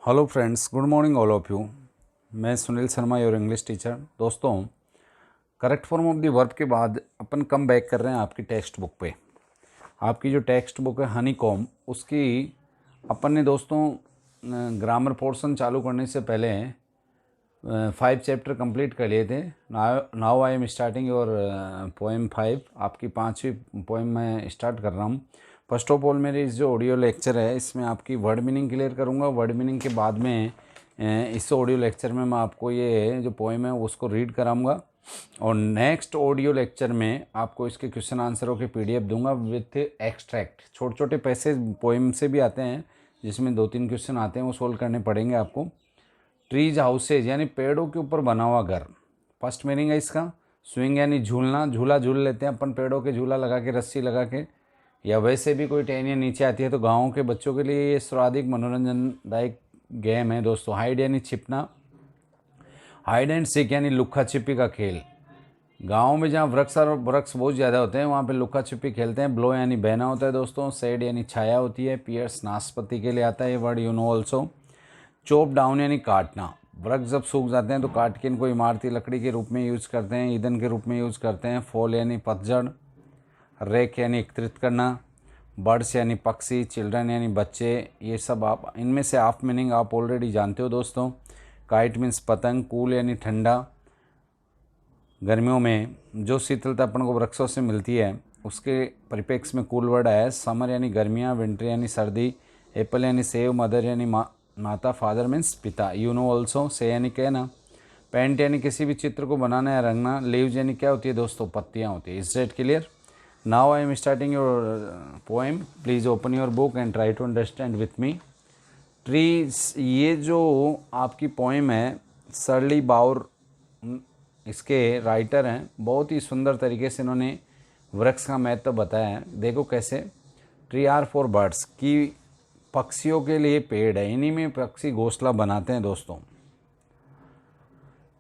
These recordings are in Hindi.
Hello friends, good morning all of you. मैं Sunil Sharma, your English teacher. दोस्तों, correct form of the verb के बाद अपन कम बैक कर रहे हैं आपकी टेक्स्ट बुक पे। आपकी जो टेक्स्ट बुक है हनी कॉम, उसकी अपन ने दोस्तों ग्रामर पोर्शन चालू करने से पहले 5 चैप्टर कंप्लीट कर लिए थे। Now I am starting your poem 5। आपकी 5वीं पोएम मैं स्टार्ट कर रहा हूँ। फर्स्ट ऑफ ऑल, मेरी इस जो ऑडियो लेक्चर है इसमें आपकी वर्ड मीनिंग क्लियर करूँगा। वर्ड मीनिंग के बाद में इस ऑडियो लेक्चर में मैं आपको ये जो पोएम है उसको रीड कराऊँगा, और नेक्स्ट ऑडियो लेक्चर में आपको इसके क्वेश्चन आंसरों के PDF दूंगा विथ एक्सट्रैक्ट। छोटे छोटे पैसेज पोएम से भी आते हैं जिसमें 2-3 क्वेश्चन आते हैं, वो सोल्व करने पड़ेंगे आपको। ट्रीज हाउसेज यानी पेड़ों के ऊपर बना हुआ घर। फर्स्ट मीनिंग है इसका स्विंग यानी झूलना। झूला झूल लेते हैं अपन पेड़ों के, झूला लगा के, रस्सी लगा के, या वैसे भी कोई टहनियाँ नीचे आती है तो गाँव के बच्चों के लिए ये सर्वाधिक मनोरंजनदायक गेम है दोस्तों। हाइड यानी छिपना, हाइड एंड सीक यानी लुक्का छिपी का खेल। गाँव में जहाँ वृक्ष और वृक्ष बहुत ज़्यादा होते हैं वहाँ पे लुक्का छिपी खेलते हैं। ब्लो यानी बहना होता है दोस्तों। सेड यानी छाया होती है। पियर्स नाशपाती के लिए आता है ये word, you know also. Chop down यानी काटना। वृक्ष जब सूख जाते हैं तो काट के इनको इमारती लकड़ी के रूप में यूज़ करते हैं, ईंधन के रूप में यूज़ करते हैं। फॉल यानी पतझड़। रेक यानी एकत्रित करना। बर्ड्स यानी पक्षी। चिल्ड्रन यानी बच्चे। ये सब आप इनमें से हाफ मीनिंग आप ऑलरेडी जानते हो दोस्तों। काइट मीन्स पतंग। कूल यानी ठंडा। गर्मियों में जो शीतलता अपन को वृक्षों से मिलती है उसके परिप्रेक्ष्य में कूल वर्ड आया है। समर यानी गर्मियाँ। विंटर यानी सर्दी। एप्पल यानी सेव। मदर यानी माता। फादर मीन्स पिता, यू नो ऑल्सो। से यानी कहना। पेंट यानी किसी भी चित्र को बनाना या रंगना। लीव्स यानी क्या होती है दोस्तों? पत्तियाँ होती है। Is that clear? Now I am starting your poem. Please open your book and try to understand with me. Trees, ये जो आपकी पोएम है सर्ली बाउर इसके राइटर हैं। बहुत ही सुंदर तरीके से इन्होंने वृक्ष का महत्व बताया है। देखो कैसे। ट्री आर फॉर बर्ड्स, की पक्षियों के लिए पेड़ है, इन्हीं में पक्षी घोंसला बनाते हैं दोस्तों।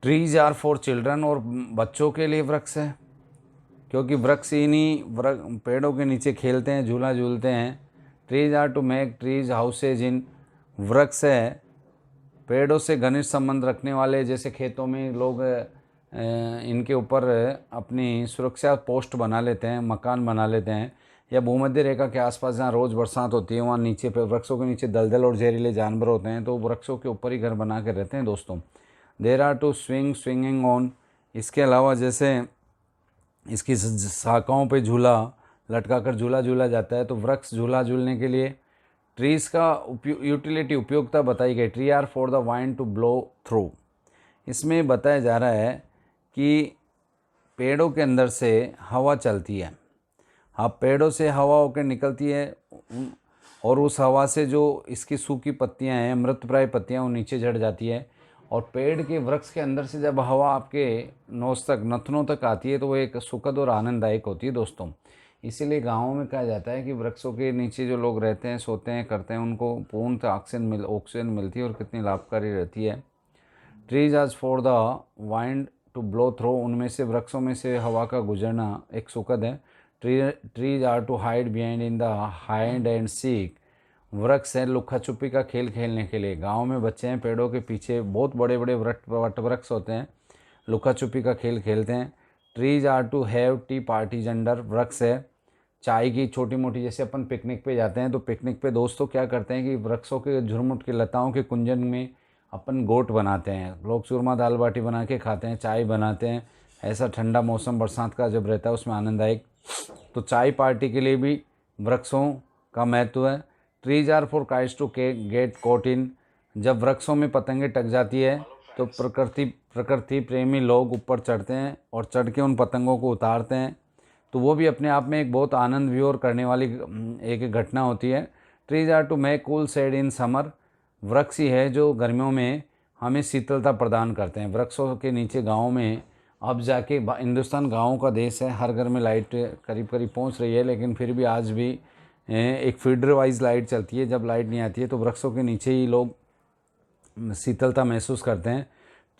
ट्रीज आर फॉर चिल्ड्रन, और बच्चों के लिए वृक्ष है क्योंकि वृक्ष इन्हीं पेड़ों के नीचे खेलते हैं, झूला झूलते हैं। Trees are to make trees houses in, वृक्ष है पेड़ों से घनिष्ठ संबंध रखने वाले। जैसे खेतों में लोग इनके ऊपर अपनी सुरक्षा पोस्ट बना लेते हैं, मकान बना लेते हैं, या भूमध्य रेखा के आसपास जहाँ रोज़ बरसात होती है वहाँ नीचे पे वृक्षों के नीचे दलदल और जहरीले जानवर होते हैं, तो वृक्षों के ऊपर ही घर बना के रहते हैं दोस्तों। There are to swinging on, इसके अलावा जैसे इसकी शाखाओं पे झूला लटका कर झूला झूला जाता है, तो वृक्ष झूला झूलने के लिए। ट्रीज़ का यूटिलिटी, उपयोगिता बताई गई। Tree are for the wind to blow through, इसमें बताया जा रहा है कि पेड़ों के अंदर से हवा चलती है। हाँ, पेड़ों से हवा होकर निकलती है और उस हवा से जो इसकी सूखी पत्तियां हैं, मृतप्राय पत्तियां, वो नीचे झड़ जाती है। और पेड़ के वृक्ष के अंदर से जब हवा आपके नोज तक, नथनों तक आती है तो वो एक सुखद और आनंददायक होती है दोस्तों। इसीलिए गाँवों में कहा जाता है कि वृक्षों के नीचे जो लोग रहते हैं, सोते हैं, करते हैं, उनको पूर्णतः ऑक्सीजन मिलती है और कितनी लाभकारी रहती है। Trees are for the wind to blow through, उनमें से वृक्षों में से हवा का गुजरना एक सुखद है। Trees are to hide behind in the hide and seek, वृक्ष है लुक्का छुपी का खेल खेलने के लिए। गांव में बच्चे हैं पेड़ों के पीछे, बहुत बड़े बड़े वट वृक्ष होते हैं, लुक्का छुपी का खेल खेलते हैं। Trees are to have tea parties under, वृक्ष है चाय की छोटी मोटी, जैसे अपन पिकनिक पे जाते हैं तो पिकनिक पे दोस्तों क्या करते हैं कि वृक्षों के झुरमुट के लताओं के कुंजन में अपन गोट बनाते हैं। लोग चूरमा दाल बाटी बना के खाते हैं, चाय बनाते हैं। ऐसा ठंडा मौसम बरसात का जब रहता है उसमें आनंददायक, तो चाय पार्टी के लिए भी वृक्षों का महत्व है। Trees are for kites to get caught in, जब वृक्षों में पतंगे टक जाती है तो प्रकृति प्रेमी लोग ऊपर चढ़ते हैं और चढ़ के उन पतंगों को उतारते हैं, तो वो भी अपने आप में एक बहुत आनंद व्योर करने वाली एक घटना होती है। Trees are to make cool shade in summer, वृक्ष ही है जो गर्मियों में हमें शीतलता प्रदान करते हैं। वृक्षों के नीचे गाँव में अब जाके, हिंदुस्तान गाँवों का देश है, हर घर में लाइट करीब करीब पहुंच रही है, लेकिन फिर भी आज भी एक फीडर वाइज लाइट चलती है। जब लाइट नहीं आती है तो वृक्षों के नीचे ही लोग शीतलता महसूस करते हैं।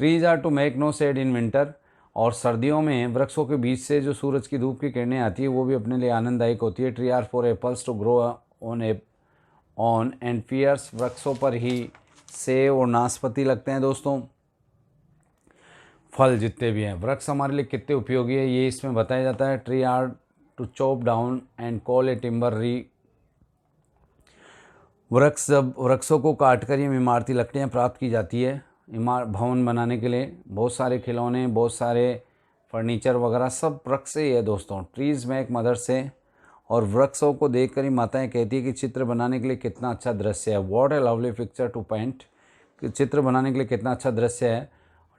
Trees are to make no shade in winter, और सर्दियों में वृक्षों के बीच से जो सूरज की धूप की किरणें आती है वो भी अपने लिए आनंददायक होती है। Tree are for apples to grow on and pears, वृक्षों पर ही सेब और नाशपाती लगते हैं दोस्तों। फल जितने भी हैं, वृक्ष हमारे लिए कितने उपयोगी है ये इसमें बताया जाता है। Tree are to chop down and call a timber. वृक्षों को काट कर ये इमारती लकड़ियाँ प्राप्त की जाती है भवन बनाने के लिए। बहुत सारे खिलौने, बहुत सारे फर्नीचर वगैरह सब वृक्ष से ही है दोस्तों। ट्रीज़ मेक मदर से। और वृक्षों को देखकर ही माताएं कहती है कि चित्र बनाने के लिए कितना अच्छा दृश्य है। What a lovely picture to paint. कि चित्र बनाने के लिए कितना अच्छा दृश्य है।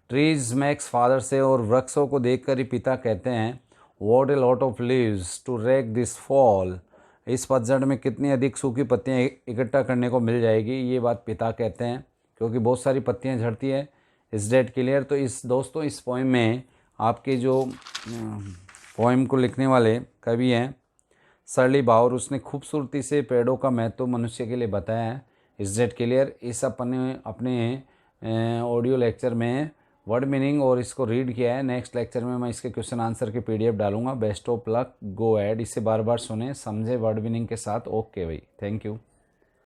ट्रीज मेक्स फादर से। और वृक्षों को देखकर ही पिता कहते हैं what a lot of leaves to rake this fall. इस पतझड़ में कितनी अधिक सूखी पत्तियां इकट्ठा करने को मिल जाएगी, ये बात पिता कहते हैं, क्योंकि बहुत सारी पत्तियां झड़ती है। इस डेट क्लियर। तो इस दोस्तों इस पोइम में आपके जो पोइम को लिखने वाले कवि हैं सरली बाउर, उसने खूबसूरती से पेड़ों का महत्व मनुष्य के लिए बताया है। इस डेट क्लियर। इस अपने ऑडियो लेक्चर में वर्ड मीनिंग और इसको रीड किया है। नेक्स्ट लेक्चर में मैं इसके क्वेश्चन आंसर की PDF डालूंगा। Best of luck, go add. इसे बार बार सुने, समझे वर्ड मीनिंग के साथ। ओके भाई, थैंक यू।